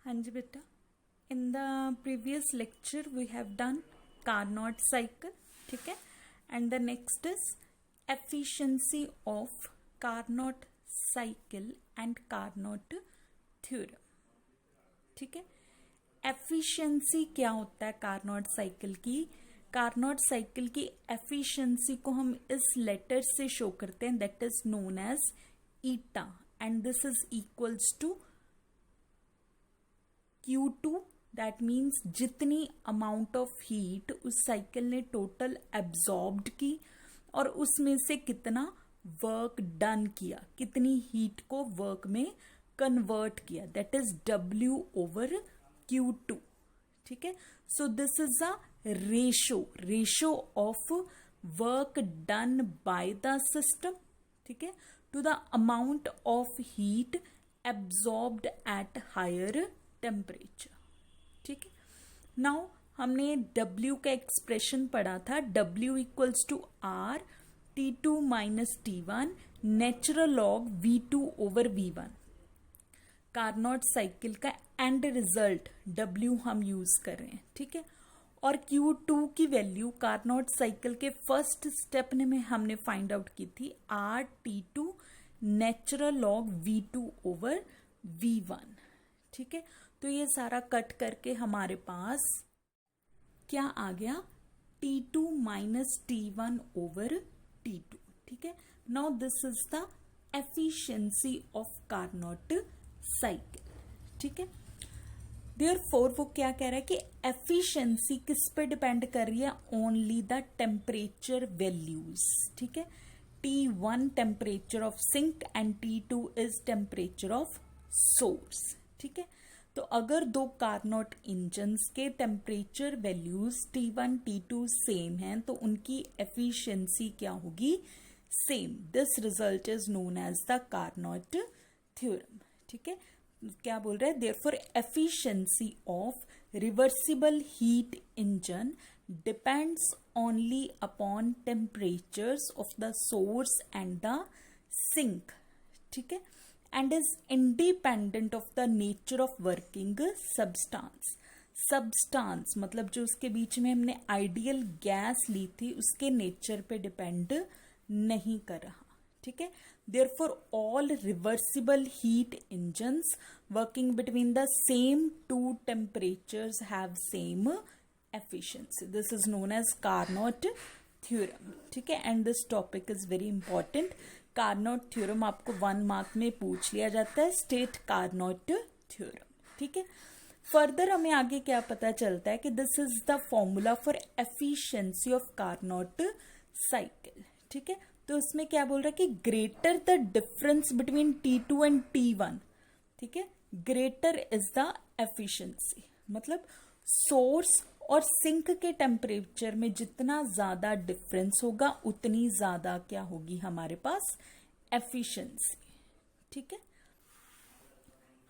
हाँ जी बेटा, in the previous lecture we have done Carnot cycle, ठीक है, and the next is efficiency of Carnot cycle and Carnot theorem, ठीक है। एफिशिएंसी क्या होता है कार्नोट साइकिल की? कार्नोट साइकिल की एफिशिएंसी को हम इस लेटर से शो करते हैं, that is known as eta, and this is equals to Q2, that means जितनी अमाउंट ऑफ हीट उस साइकिल ने टोटल एब्जॉर्ब्ड की और उसमें से कितना वर्क डन किया, कितनी हीट को वर्क में कन्वर्ट किया, that is W over Q2, ठीक है। So this is a ratio of work done by the system, ठीक है, to the amount of heat absorbed at higher temperature, ठीक है। नाउ हमने W का एक्सप्रेशन पढ़ा था, W equals to R T2 minus T1 natural log V2 over V1। Carnot cycle का end result W हम यूज कर रहे हैं, ठीक है। और Q2 की वैल्यू कार्नोट साइकिल के फर्स्ट स्टेप में हमने फाइंड आउट की थी R T2 natural log V2 over V1, ठीक है। तो ये सारा कट करके हमारे पास क्या आ गया, T2 minus T1 over T2, ठीक है। Now this is the efficiency of Carnot cycle, ठीक है। देयरफॉर वो क्या कह रहा है कि एफिशिएंसी किस पे डिपेंड कर रही है? ओनली द टेम्परेचर वैल्यूज, ठीक है। T1 temperature of sink and T2 is temperature of source, ठीक है। तो अगर दो कार्नोट इंजन्स के temperature values T1 T2 same हैं तो उनकी एफिशिएंसी क्या होगी? Same. This result is known as the Carnot theorem, ठीक है। क्या बोल रहे हैं? Therefore efficiency of reversible heat engine depends only upon temperatures of the source and the sink, ठीक है, and is independent of the nature of working substance। substance मतलब जो उसके बीच में हमने आइडियल गैस ली थी उसके नेचर पे डिपेंड नहीं कर रहा, ठीक है। therefore all reversible heat engines working between the same two temperatures have same efficiency। this is known as Carnot theorem, ठीक है। and this topic is very important। Carnot theorem आपको 1 मार्क में पूछ लिया जाता है, स्टेट कार्नोट थ्योरम, ठीक है। फर्दर हमें आगे क्या पता चलता है कि this is the formula for efficiency of Carnot cycle, ठीक है। तो उसमें क्या बोल रहा है कि greater the difference between T2 and T1, ठीक है, ग्रेटर इज द एफिशिएंसी। मतलब सोर्स और सिंक के टेम्परेचर में जितना ज्यादा डिफरेंस होगा उतनी ज्यादा क्या होगी हमारे पास एफिशिएंसी, ठीक है।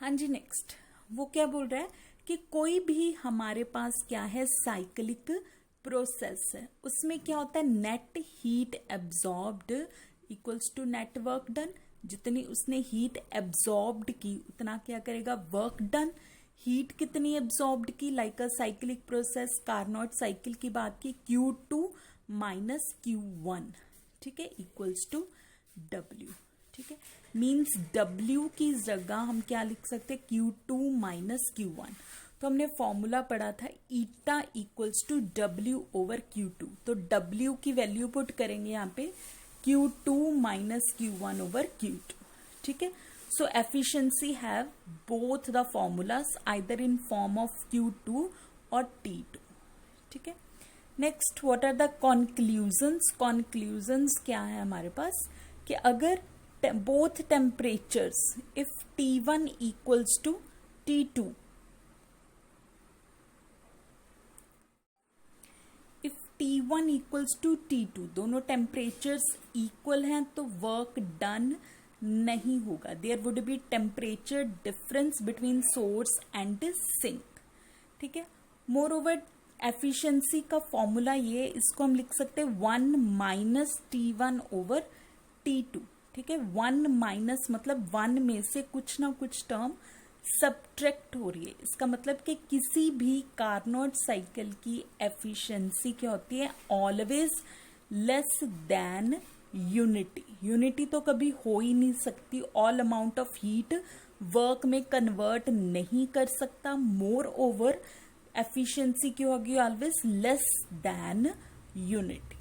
हाँ जी, नेक्स्ट वो क्या बोल रहा है कि कोई भी हमारे पास क्या है साइक्लिक प्रोसेस है, उसमें क्या होता है net heat absorbed equals to net work done. जितनी उसने हीट एब्जॉर्ब्ड की उतना क्या करेगा वर्क डन। हीट कितनी एब्जॉर्ब्ड की? Like a cyclic process Carnot cycle की बात की, Q2 माइनस Q1, ठीक है, इक्वल्स टू W, ठीक है। मीन्स W की जगह हम क्या लिख सकते हैं? Q2 minus Q1। तो हमने फॉर्मूला पढ़ा था eta equals to W over Q2। तो W की वैल्यू पुट करेंगे यहाँ पे Q2 minus Q1 over Q2, ठीक है। So efficiency have both the formulas either in form of Q2 or T2, ठीक है। Next, what are the conclusions? Conclusions क्या है हमारे पास कि अगर both temperatures if T1 equals to T2, if T1 equals to T2 दोनों temperatures equal हैं तो work done नहीं होगा। There would be temperature difference between source and sink, ठीक है। मोर ओवर एफिशिएंसी का फॉर्मूला ये, इसको हम लिख सकते हैं 1 माइनस T1 ओवर T2, ठीक है। 1 माइनस मतलब 1 में से कुछ ना कुछ टर्म सब्ट्रैक्ट हो रही है। इसका मतलब कि किसी भी कार्नोट साइकिल की एफिशिएंसी क्या होती है, always less than unity. Unity तो कभी हो ही नहीं सकती, all amount of heat work में कन्वर्ट नहीं कर सकता। मोर ओवर एफिशिएंसी क्या होगी, ऑलवेज लेस देन यूनिटी।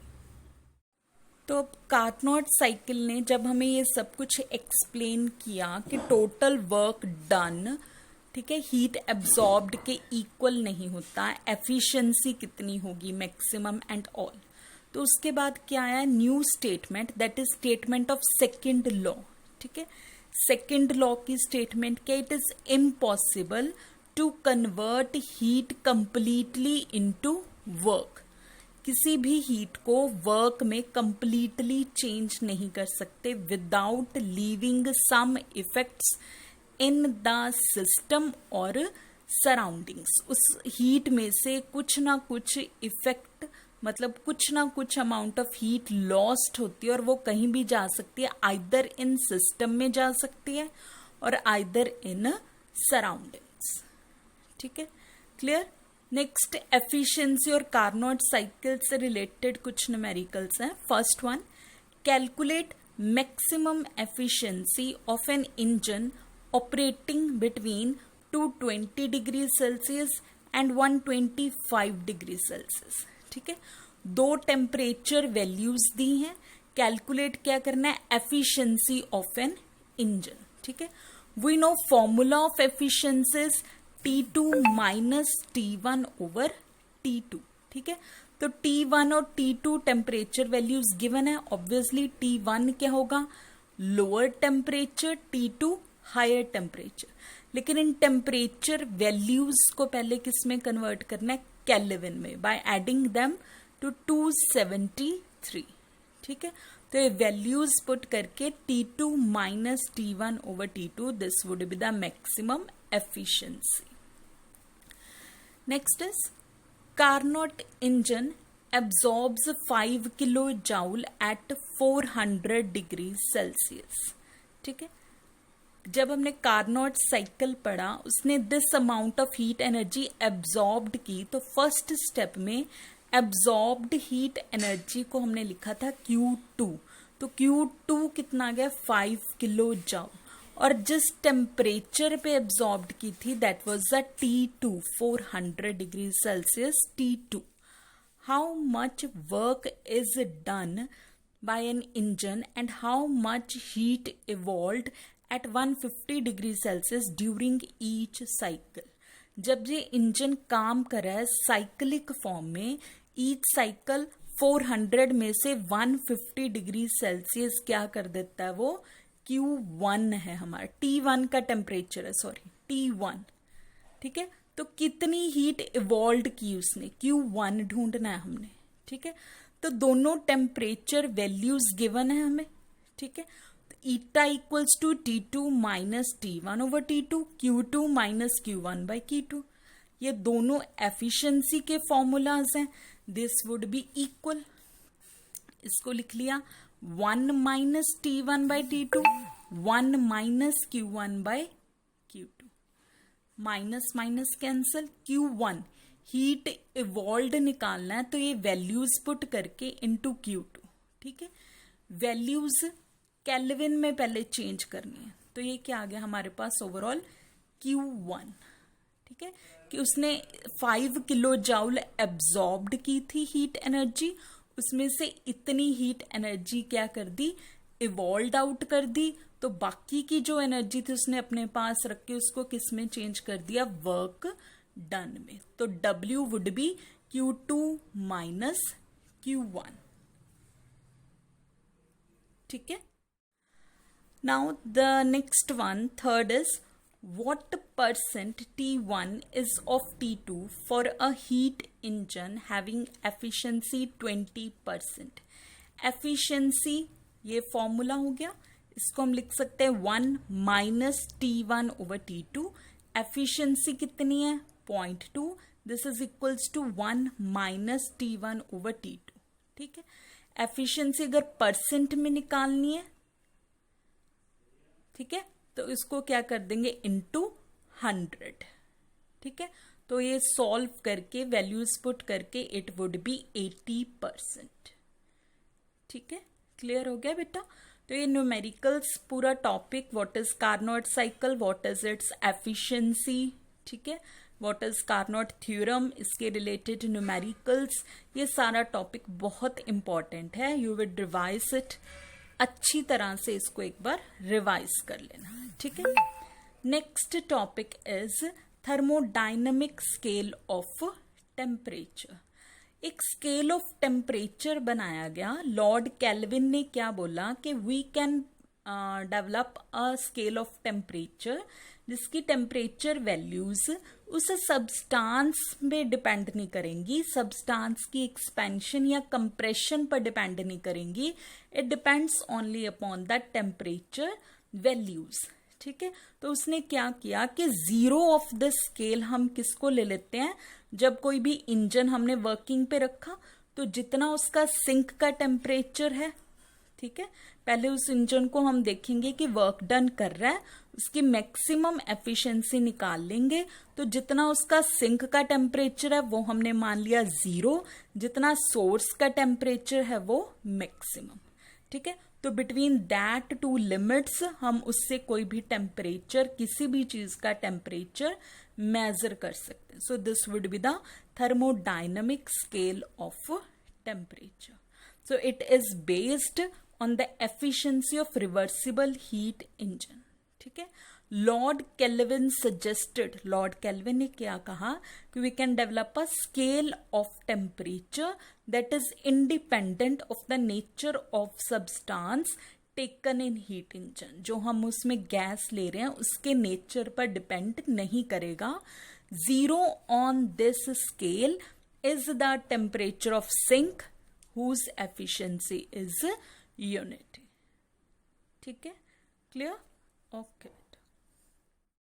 तो कार्नोट साइकिल ने जब हमें ये सब कुछ एक्सप्लेन किया कि टोटल वर्क डन, ठीक है, हीट एब्जॉर्ब्ड के इक्वल नहीं होता, एफिशिएंसी कितनी होगी मैक्सिमम एंड ऑल, तो उसके बाद क्या आया, new statement, that is statement of second law. ठीक है, सेकंड लॉ की स्टेटमेंट क्या, it is impossible to convert heat completely into work. किसी भी हीट को वर्क में कंप्लीटली चेंज नहीं कर सकते without leaving some effects in the system और सराउंडिंग्स। उस हीट में से कुछ ना कुछ इफेक्ट, मतलब कुछ ना कुछ अमाउंट ऑफ हीट लॉस्ट होती है और वो कहीं भी जा सकती है, आइदर इन सिस्टम में जा सकती है और आइदर इन सराउंडिंग्स। ठीक है, क्लियर। नेक्स्ट, एफिशिएंसी और कार्नोट साइकिल से रिलेटेड कुछ न्यूमेरिकल्स हैं। First one, calculate maximum efficiency of an engine operating between 220 degree Celsius and 125 degree Celsius. ठीक है, दो टेम्परेचर वैल्यूज दी हैं, कैलकुलेट क्या करना है, एफिशिएंसी ऑफ एन इंजन। ठीक है, we know formula of efficiency T2 minus T1 over T2। ठीक है, तो T1 और T2 टेम्परेचर वैल्यूज गिवन है, ऑब्वियसली T1 क्या होगा, lower temperature, T2 higher temperature. लेकिन इन टेम्परेचर वैल्यूज को पहले किस में कन्वर्ट करना है, केल्विन में, बाय एडिंग देम टू 273। ठीक है, तो ये वैल्यूज पुट करके T2 minus T1 over T2, this would be the maximum efficiency. Next is Carnot engine absorbs 5 kilojoule at 400 degrees Celsius। ठीक है, जब हमने कार्नोट साइकिल पढ़ा उसने this amount of heat energy absorbed की, तो फर्स्ट स्टेप में एब्जॉर्ब्ड हीट एनर्जी को हमने लिखा था Q2, तो Q2 कितना आ गया, 5 किलो जूल, और जिस टेम्परेचर पे एब्जॉर्ब्ड की थी that was the T2, 400 degree Celsius T2। How much work is done by an engine and how much heat evolved at 150 degree Celsius during each cycle. जब ये engine काम कर रहा है साइक्लिक फॉर्म में, ईच साइकिल 400 में से 150 degree Celsius क्या कर देता है, वो Q1 है हमारा, T1 का टेम्परेचर है, सॉरी T1। ठीक है, तो कितनी हीट इवॉल्व की उसने, Q1 ढूंढना है हमने। ठीक है, तो दोनों टेम्परेचर वैल्यूज गिवन है हमें। ठीक है, तो eta equals to T2 minus T1 over T2, Q2 minus Q1 by Q2। ये दोनों एफिशिएंसी के फॉर्मूलाज हैं, दिस वुड बी इक्वल, इसको लिख लिया 1 minus T1 by T2, 1 minus Q1 by Q2, minus minus cancel, Q1 heat evolved निकालना है तो ये वैल्यूज पुट करके इनटू Q2। ठीक है, वैल्यूज केल्विन में पहले चेंज करनी है, तो ये क्या आ गया हमारे पास ओवरऑल Q1। ठीक है, कि उसने 5 किलो जूल एब्जॉर्ब्ड की थी हीट एनर्जी, उसमें से इतनी हीट एनर्जी क्या कर दी, इवॉल्व आउट कर दी, तो बाकी की जो एनर्जी थी उसने अपने पास रख के उसको किस में चेंज कर दिया, वर्क डन में। तो W would be Q2 minus Q1। ठीक है, now the next one, third is what percent T1 is of T2 for a heat engine having efficiency 20%। efficiency ये फॉर्मूला हो गया, इसको हम लिख सकते हैं 1 minus T1 over T2। Efficiency कितनी है, 0.2, this is equals to 1 minus T1 over T2। ठीक है, एफिशिएंसी अगर परसेंट में निकालनी है, ठीक है, तो इसको क्या कर देंगे, इनटू 100, ठीक है। तो ये सॉल्व करके वैल्यूज पुट करके इट वुड बी 80%, ठीक है। क्लियर हो गया बेटा। तो ये न्यूमेरिकल्स पूरा topic, what is Carnot cycle, what is its efficiency, ठीक है, व्हाट इज कार्नोट थ्योरम, इसके रिलेटेड न्यूमेरिकल्स, ये सारा टॉपिक बहुत इंपॉर्टेंट है। यू विल रिवाइज इट, अच्छी तरह से इसको एक बार रिवाइज कर लेना, ठीक है। Next topic is thermodynamic scale of temperature. एक स्केल ऑफ टेम्परेचर बनाया गया। लॉर्ड केल्विन ने क्या बोला कि we can develop a scale of temperature जिसकी टेम्परेचर वैल्यूज उस सब्सटेंस पे डिपेंड नहीं करेंगी, सब्सटेंस की एक्सपेंशन या कंप्रेशन पर डिपेंड नहीं करेंगी, it depends only upon the temperature values, ठीक है। तो उसने क्या किया कि जीरो ऑफ द स्केल हम किसको ले लेते हैं, जब कोई भी इंजन हमने वर्किंग पे रखा तो जितना उसका सिंक का टेम्परेचर है, ठीक है, पहले उस इंजन को हम देखेंगे कि वर्क डन कर रहा है, उसकी मैक्सिमम एफिशिएंसी निकाल लेंगे। तो जितना उसका सिंक का टेम्परेचर है वो हमने मान लिया 0, जितना सोर्स का टेम्परेचर है वो मैक्सिमम, ठीक है। तो बिटवीन दैट टू लिमिट्स हम उससे कोई भी टेम्परेचर, किसी भी चीज का टेम्परेचर मेजर कर सकते हैं। So this would be the thermodynamic scale of temperature. So it is based on the efficiency of reversible heat engine, ठीक है। Lord Kelvin suggested, Lord Kelvin ने क्या कहा कि we can develop a scale of temperature that is independent of the nature of substance taken in heat engine. जो हम उसमें gas ले रहे हैं उसके नेचर पर डिपेंड नहीं करेगा। Zero on this scale is the temperature of sink whose efficiency is unity, ठीक है। क्लियर? ओके।